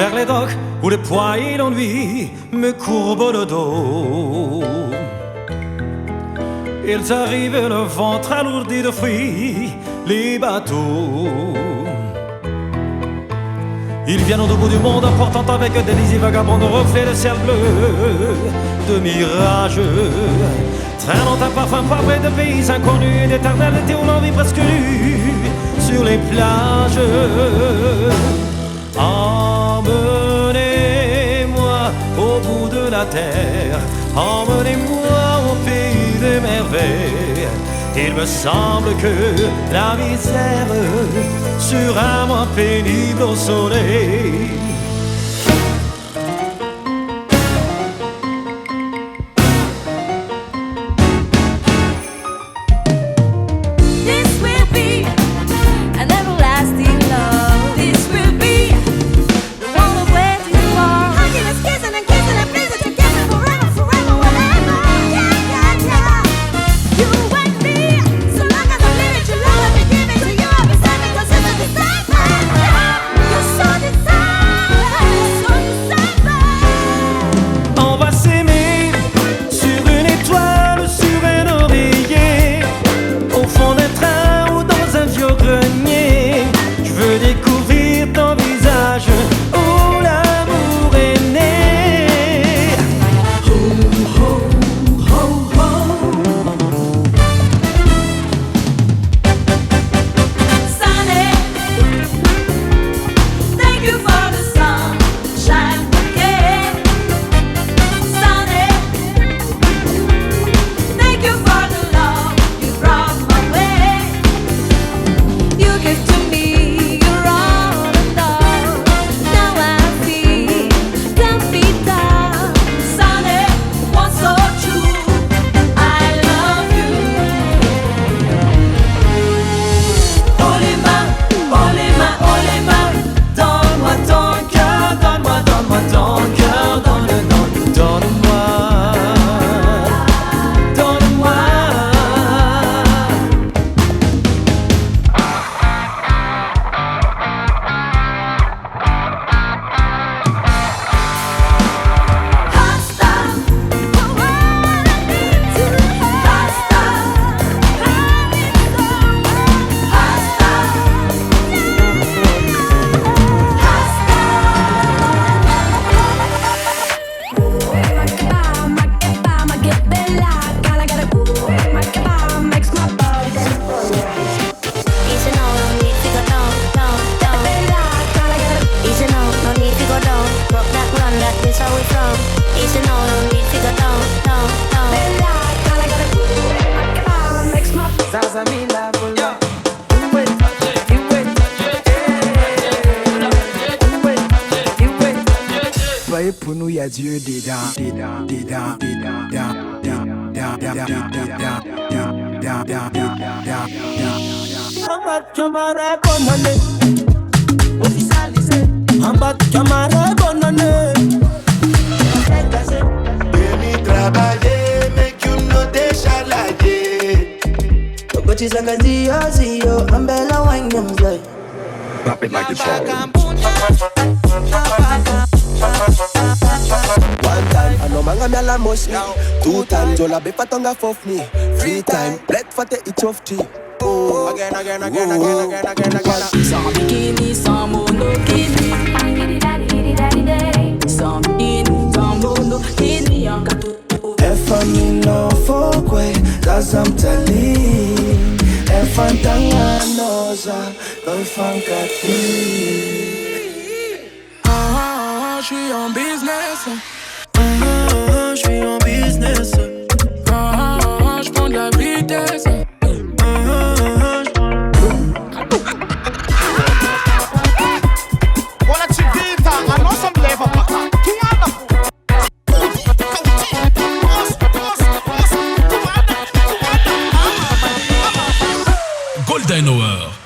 vers les docks où le poids et l'ennui me courbent le dos. Ils arrivent le ventre alourdi de fruits, les bateaux. Ils viennent au bout du monde apportant avec des délices vagabonds de reflets de ciel bleu, de mirages, traînant un parfum poivré de pays inconnus, d'éternel été où l'on vit presque nu sur les plages. Emmenez-moi au bout de la terre, emmenez-moi au pays des merveilles. Il me semble que la misère sera moins pénible au soleil. Pour nous, il y a Dieu dedans. Pop it like it's all. One time, I know manga me la moshi. 2 times, Jola be patonga fof me. 3 times, let for the each of tea. Oh, again. Sans bikini, sans monokini. Sans bikini, sans monokini. If I'm in no folk way, cause I'm telling. If I'm tanganosa, if I'm catty. J'suis en business. J'suis en business. J'prends de la vitesse. Voilà ci vita, a non som leva pra cá. Tu anda Golden Hour.